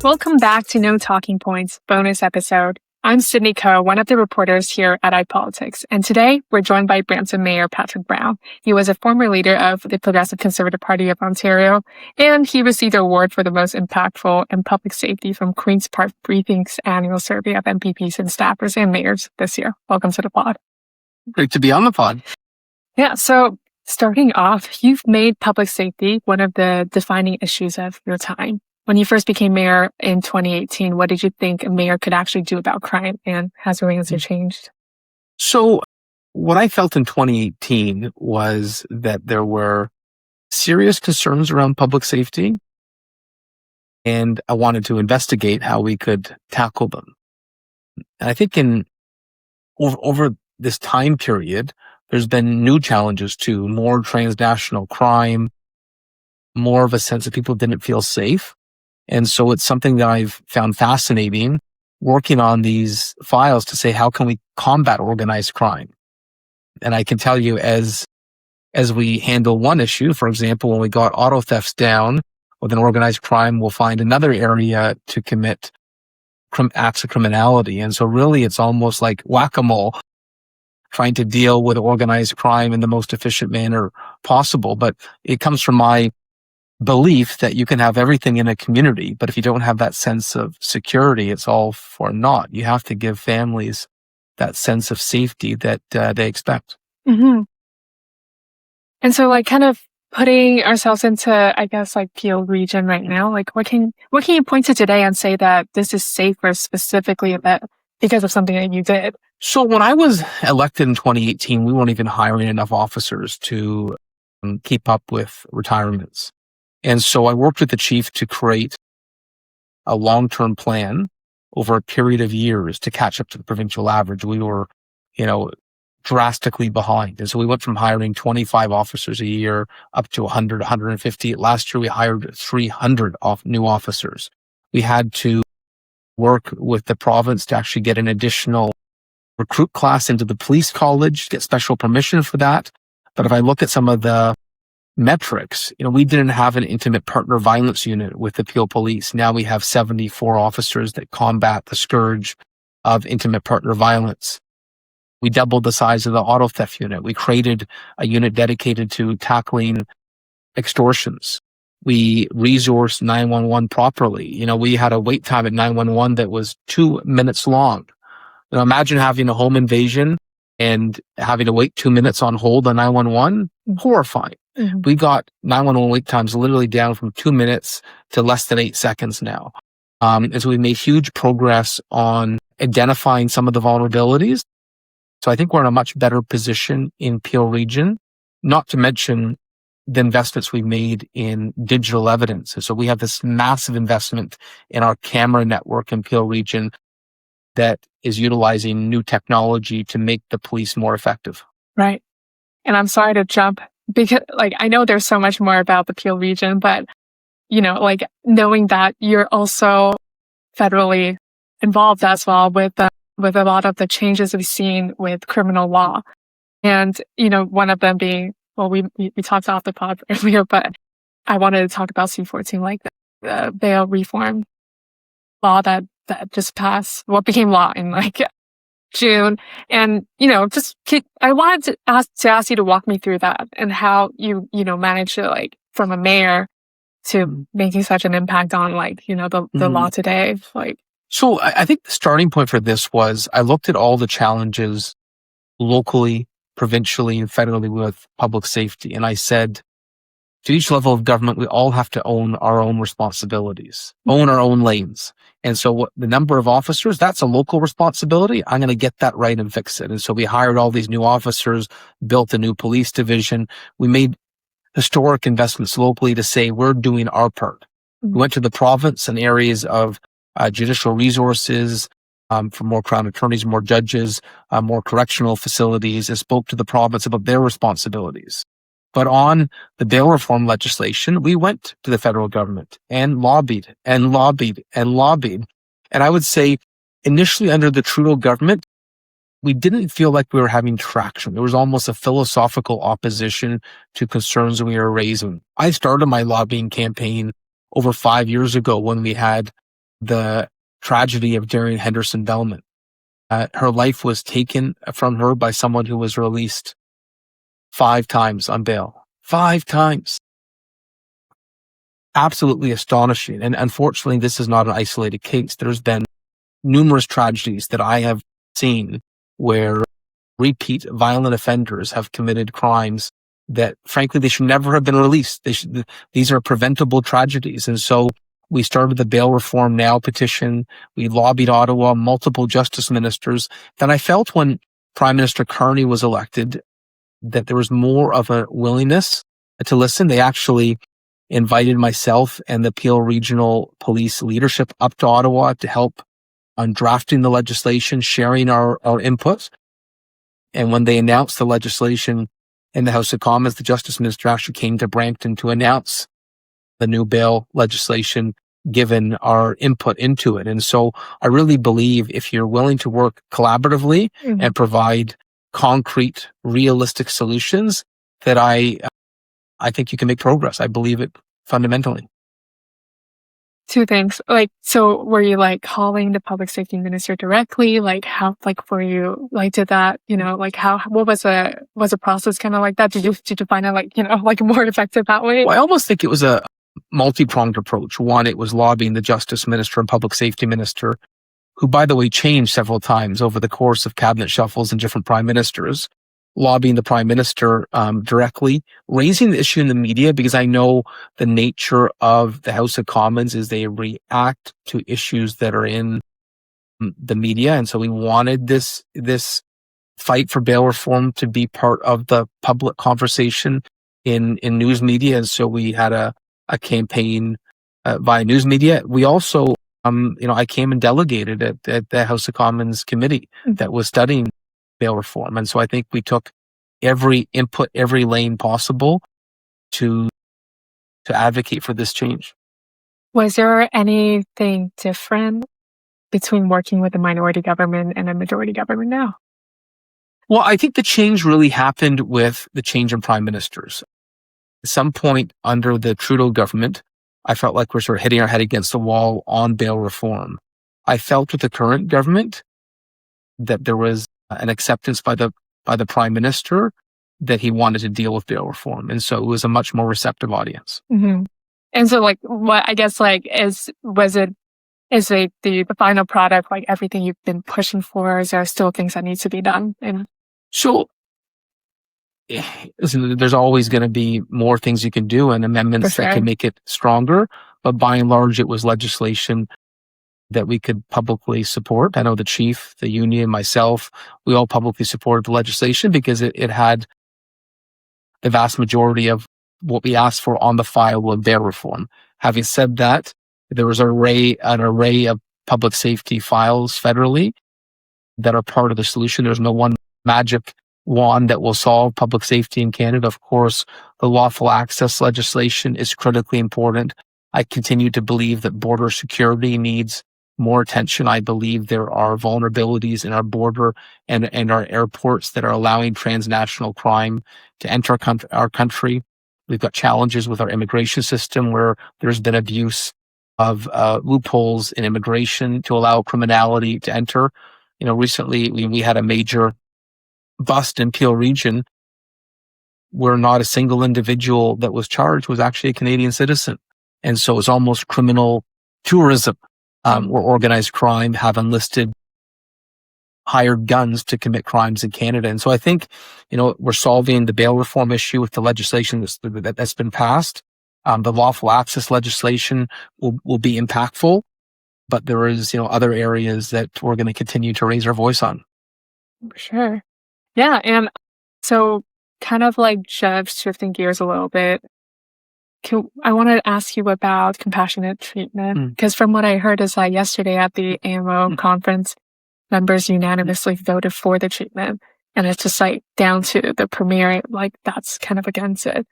Welcome back to No Talking Points bonus episode. I'm Sydney Coe, one of the reporters here at iPolitics, and today we're joined by Brampton Mayor Patrick Brown. He was a former leader of the Progressive Conservative Party of Ontario, and he received an award for the most impactful in public safety from Queen's Park Briefing's annual survey of MPPs and staffers and mayors this year. Welcome to the pod. Great to be on the pod. Yeah, so starting off, you've made public safety one of the defining issues of your time. When you first became mayor in 2018, what did you think a mayor could actually do about crime, and has your answer changed? So what I felt in 2018 was that there were serious concerns around public safety, and I wanted to investigate how we could tackle them. And I think over this time period, there's been new challenges too, more transnational crime, more of a sense that people didn't feel safe. And so it's something that I've found fascinating, working on these files to say, how can we combat organized crime? And I can tell you, as we handle one issue, for example, when we got auto thefts down with an organized crime, we'll find another area to commit acts of criminality. And so really it's almost like whack-a-mole, trying to deal with organized crime in the most efficient manner possible. But it comes from my belief that you can have everything in a community, but if you don't have that sense of security, it's all for naught. You have to give families that sense of safety that they expect. Mm-hmm. And so, kind of putting ourselves into, I guess, Peel region right now, what can you point to today and say that this is safer specifically because of something that you did? So when I was elected in 2018, we weren't even hiring enough officers to keep up with retirements. And so I worked with the chief to create a long-term plan over a period of years to catch up to the provincial average. We were, drastically behind. And so we went from hiring 25 officers a year up to 100, 150. Last year, we hired 300 new officers. We had to work with the province to actually get an additional recruit class into the police college, get special permission for that. But if I look at some of the metrics, we didn't have an intimate partner violence unit with the Peel Police. Now we have 74 officers that combat the scourge of intimate partner violence. We doubled the size of the auto theft unit. We created a unit dedicated to tackling extortions. We resourced 911 properly. We had a wait time at 911 that was 2 minutes long. Imagine having a home invasion and having to wait 2 minutes on hold on 911. Horrifying. Mm-hmm. We got 911 wait times literally down from 2 minutes to less than 8 seconds now. And so we made huge progress on identifying some of the vulnerabilities. So I think we're in a much better position in Peel region, not to mention the investments we made in digital evidence. And so we have this massive investment in our camera network in Peel region that is utilizing new technology to make the police more effective. Right. And I'm sorry to jump because I know there's so much more about the Peel region, but knowing that you're also federally involved as well with a lot of the changes we've seen with criminal law. And, one of them being, we talked off the pod earlier, but I wanted to talk about C-14, the bail reform law that just passed, what became law in June. And, I wanted to ask you to walk me through that and how you managed to from a mayor to making such an impact on the law today. So I think the starting point for this was I looked at all the challenges locally, provincially, and federally with public safety. And I said, to each level of government, we all have to own our own responsibilities, own our own lanes. And so the number of officers, that's a local responsibility. I'm going to get that right and fix it. And so we hired all these new officers, built a new police division. We made historic investments locally to say we're doing our part. We went to the province in areas of judicial resources, for more crown attorneys, more judges, more correctional facilities, and spoke to the province about their responsibilities. But on the bail reform legislation, we went to the federal government and lobbied and lobbied and lobbied. And I would say initially under the Trudeau government, we didn't feel like we were having traction. There was almost a philosophical opposition to concerns we were raising. I started my lobbying campaign over 5 years ago when we had the tragedy of Darian Henderson Bellman. Her life was taken from her by someone who was released 5 times on bail. 5 times. Absolutely astonishing. And unfortunately, this is not an isolated case. There's been numerous tragedies that I have seen where repeat violent offenders have committed crimes that, frankly, they should never have been released. These are preventable tragedies. And so we started the Bail Reform Now petition. We lobbied Ottawa, multiple justice ministers. Then I felt when Prime Minister Carney was elected that there was more of a willingness to listen. They actually invited myself and the Peel Regional Police leadership up to Ottawa to help on drafting the legislation, sharing our inputs. And when they announced the legislation in the House of Commons, the Justice Minister actually came to Brampton to announce the new bail legislation, given our input into it. And so I really believe if you're willing to work collaboratively and provide concrete, realistic solutions, that I think you can make progress. I believe it fundamentally. 2 things. Like, so were you like calling the public safety minister directly? Like how, like, were you like, did that, like what was the process kind of like that? Did you find it like, like more effective that way? Well, I almost think it was a multi-pronged approach. One, it was lobbying the justice minister and public safety minister, who, by the way, changed several times over the course of cabinet shuffles and different prime ministers, lobbying the prime minister directly, raising the issue in the media, because I know the nature of the House of Commons is they react to issues that are in the media. And so we wanted this fight for bail reform to be part of the public conversation in news media. And so we had a campaign via news media. We also, I came and delegated at the House of Commons committee that was studying bail reform. And so I think we took every input, every lane possible to advocate for this change. Was there anything different between working with a minority government and a majority government now? Well, I think the change really happened with the change in prime ministers. At some point under the Trudeau government, I felt like we're sort of hitting our head against the wall on bail reform. I felt with the current government that there was an acceptance by the prime minister that he wanted to deal with bail reform. And so it was a much more receptive audience. Mm-hmm. And so like, what I guess like, is it the final product, like everything you've been pushing for? Is there still things that need to be done? So listen, there's always going to be more things you can do and amendments that can make it stronger. But by and large, it was legislation that we could publicly support. I know the chief, the union, myself, we all publicly supported the legislation because it had the vast majority of what we asked for on the file with bail reform. Having said that, there was an array of public safety files federally that are part of the solution. There's no one magic wand that will solve public safety in Canada. Of course, the lawful access legislation is critically important. I continue to believe that border security needs more attention. I believe there are vulnerabilities in our border and our airports that are allowing transnational crime to enter our country. We've got challenges with our immigration system where there's been abuse of loopholes in immigration to allow criminality to enter. Recently we had a major bust in Peel Region where not a single individual that was charged was actually a Canadian citizen. And so it's almost criminal tourism, where organized crime have enlisted hired guns to commit crimes in Canada. And so I think, we're solving the bail reform issue with the legislation that's been passed. The lawful access legislation will be impactful, but there is, other areas that we're going to continue to raise our voice on. For sure. Yeah. And so kind of like just shifting gears a little bit, I want to ask you about compassionate treatment, because from what I heard is that yesterday at the AMO conference, members unanimously voted for the treatment. And it's just like down to the premier, like that's kind of against it.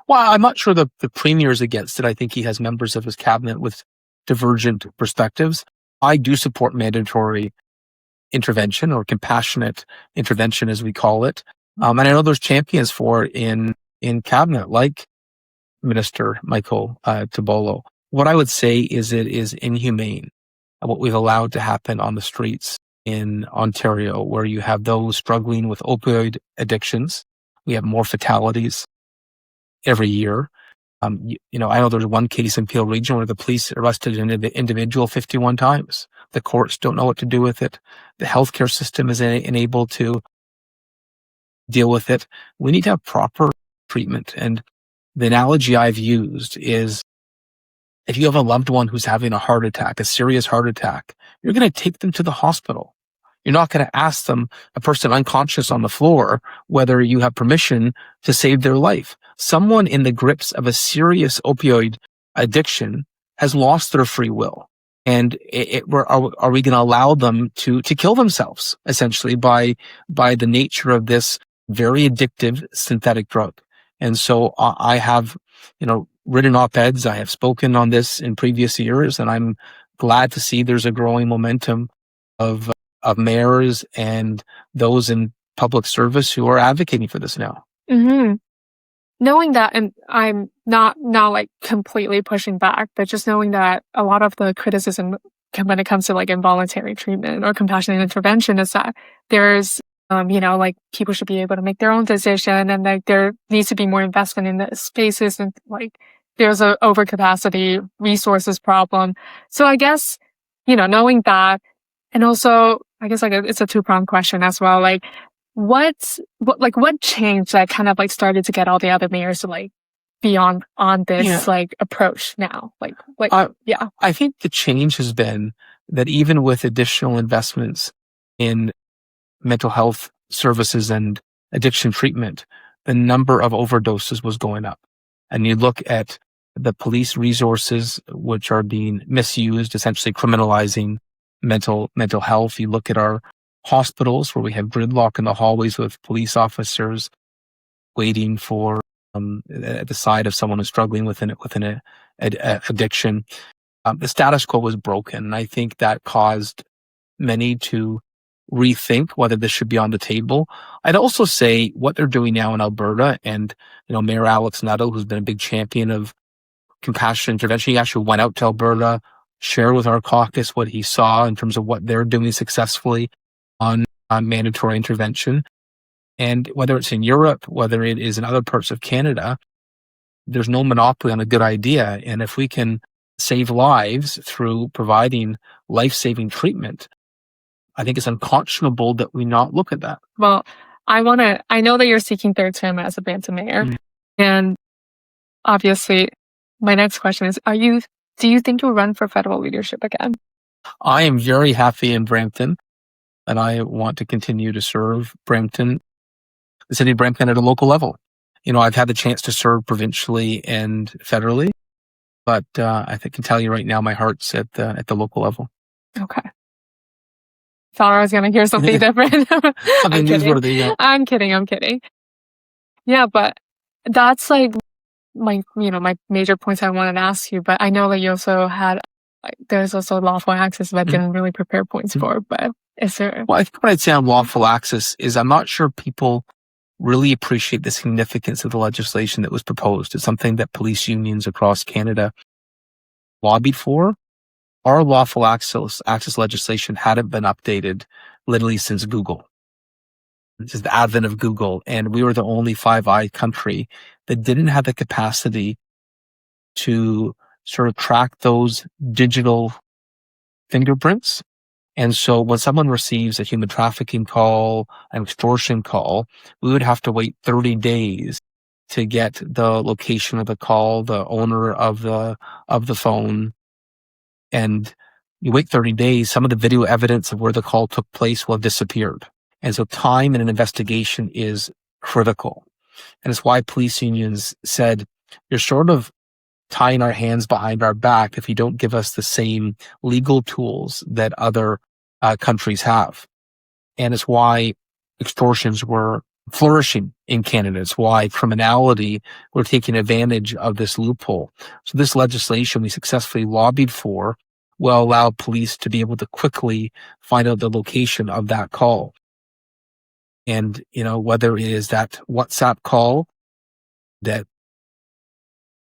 Well, I'm not sure the premier is against it. I think he has members of his cabinet with divergent perspectives. I do support mandatory intervention or compassionate intervention, as we call it. And I know there's champions for it in cabinet, like Minister Michael Tobolo. What I would say is it is inhumane what we've allowed to happen on the streets in Ontario, where you have those struggling with opioid addictions. We have more fatalities every year. I know there's one case in Peel Region where the police arrested an individual 51 times. The courts don't know what to do with it. The healthcare system is unable to deal with it. We need to have proper treatment. And the analogy I've used is if you have a loved one who's having a heart attack, a serious heart attack, you're going to take them to the hospital. You're not going to ask them, a person unconscious on the floor, whether you have permission to save their life. Someone in the grips of a serious opioid addiction has lost their free will. And are we going to allow them to kill themselves, essentially, by the nature of this very addictive synthetic drug? And so I have, written op-eds. I have spoken on this in previous years, and I'm glad to see there's a growing momentum of mayors and those in public service who are advocating for this now. Mm-hmm. Knowing that, and I'm not like completely pushing back, but just knowing that a lot of the criticism when it comes to like involuntary treatment or compassionate intervention is that there's, like people should be able to make their own decision, and like there needs to be more investment in the spaces, and like there's a overcapacity resources problem. So I guess, knowing that, and also I guess like it's a two-pronged question as well. Like what changed that kind of like started to get all the other mayors to like be on this like approach now? I think the change has been that even with additional investments in mental health services and addiction treatment, the number of overdoses was going up. And you look at the police resources, which are being misused, essentially criminalizing mental health. You look at our hospitals where we have gridlock in the hallways with police officers waiting at the side of someone who's struggling with an addiction. The status quo was broken. And I think that caused many to rethink whether this should be on the table. I'd also say what they're doing now in Alberta, and Mayor Alex Nuttall, who's been a big champion of compassionate intervention, he actually went out to Alberta, shared with our caucus what he saw in terms of what they're doing successfully on mandatory intervention. And whether it's in Europe, whether it is in other parts of Canada, there's no monopoly on a good idea. And if we can save lives through providing life-saving treatment, I think it's unconscionable that we not look at that. Well, I know that you're seeking third term as a Brampton mayor. Mm-hmm. And obviously, my next question is, do you think you'll run for federal leadership again? I am very happy in Brampton, and I want to continue to serve Brampton, the city of Brampton, at a local level. I've had the chance to serve provincially and federally, but I can tell you right now, my heart's at the local level. Okay. Thought I was going to hear something different. I'm kidding. Yeah. I'm kidding. Yeah, but that's like my major points I wanted to ask you. But I know that you also had, there's also lawful access that I didn't really prepare points for. But is there? Well, I think what I'd say on lawful access is I'm not sure people really appreciate the significance of the legislation that was proposed. It's something that police unions across Canada lobbied for. Our lawful access legislation hadn't been updated literally since Google. This is the advent of Google, and we were the only Five Eyes country that didn't have the capacity to sort of track those digital fingerprints. And so when someone receives a human trafficking call, an extortion call, we would have to wait 30 days to get the location of the call, the owner of the phone. And you wait 30 days, some of the video evidence of where the call took place will have disappeared. And so time in an investigation is critical. And it's why police unions said, you're sort of tying our hands behind our back if you don't give us the same legal tools that other countries have. And it's why extortions were flourishing in Canada. It's why criminality were taking advantage of this loophole. So this legislation we successfully lobbied for will allow police to be able to quickly find out the location of that call. And, whether it is that WhatsApp call that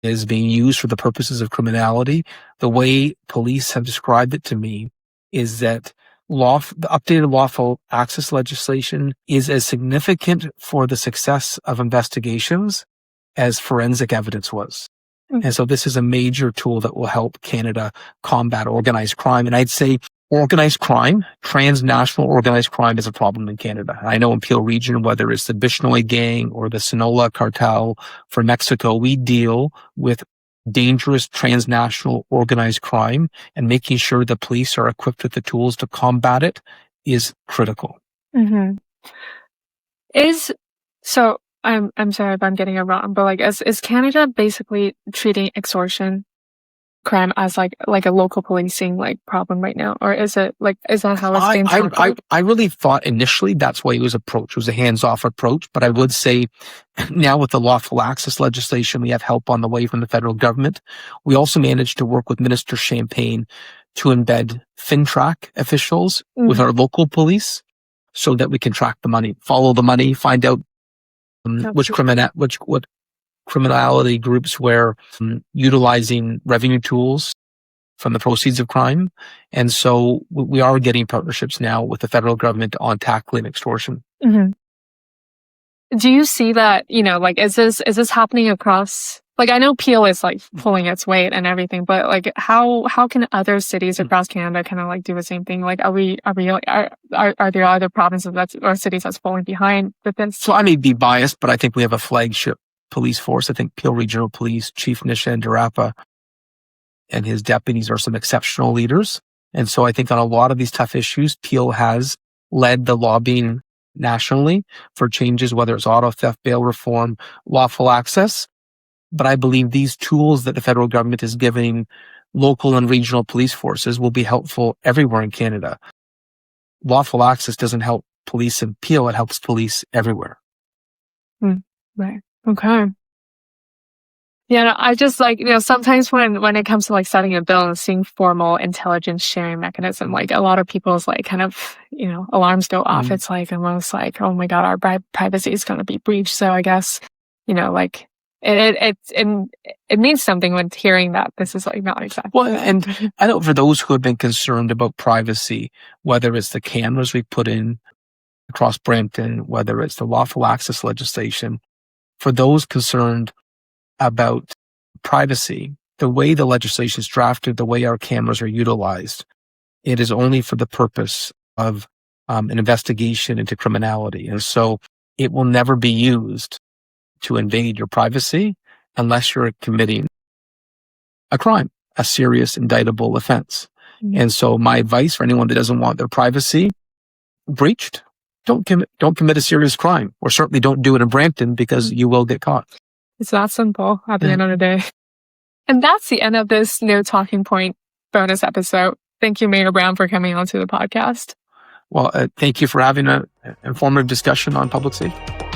is being used for the purposes of criminality. The way police have described it to me is that the updated lawful access legislation is as significant for the success of investigations as forensic evidence was. And so this is a major tool that will help Canada combat organized crime. And I'd say organized crime, transnational organized crime, is a problem in Canada. I know in Peel Region, whether it's the Bishnoi gang or the Sinaloa cartel for Mexico, we deal with dangerous transnational organized crime, and making sure the police are equipped with the tools to combat it is critical. Mm-hmm. I'm sorry if I'm getting it wrong, but like, is Canada basically treating extortion crime as like a local policing like problem right now, or is it like, is that how it's being tackled? I really thought initially that's why it was approached. It was a hands-off approach, but I would say now with the lawful access legislation, we have help on the way from the federal government. We also managed to work with Minister Champagne to embed FinTrack officials with our local police so that we can track the money, follow the money, find out what criminality groups were utilizing revenue tools from the proceeds of crime. And so we are getting partnerships now with the federal government on tackling extortion. Mm-hmm. Do you see that, like, is this happening across, like, I know Peel is like pulling its weight and everything, but like, how can other cities across Canada kind of like do the same thing? Like, are there other provinces or cities that's falling behind with this? So I may be biased, but I think we have a flagship police force. I think Peel Regional Police Chief Nishan Durappa and his deputies are some exceptional leaders. And so I think on a lot of these tough issues, Peel has led the lobbying nationally for changes, whether it's auto theft, bail reform, lawful access. But I believe these tools that the federal government is giving local and regional police forces will be helpful everywhere in Canada. Lawful access doesn't help police in Peel, it helps police everywhere. Right. Okay. Yeah, no, I just like, sometimes when it comes to like setting a bill and seeing formal intelligence sharing mechanism, like a lot of people's like kind of, alarms go off. It's like almost like, oh my God, our privacy is going to be breached. So I guess, like it means something when hearing that this is like not exactly. Well, and I know for those who have been concerned about privacy, whether it's the cameras we put in across Brampton, whether it's the lawful access legislation, for those concerned about privacy, the way the legislation is drafted, the way our cameras are utilized, it is only for the purpose of an investigation into criminality. And so it will never be used to invade your privacy unless you're committing a crime, a serious indictable offense. And so my advice for anyone that doesn't want their privacy breached, don't commit a serious crime, or certainly don't do it in Brampton because you will get caught. It's that simple at the end of the day. And that's the end of this No Talking Point bonus episode. Thank you, Mayor Brown, for coming on to the podcast. Well, thank you for having an informative discussion on public safety.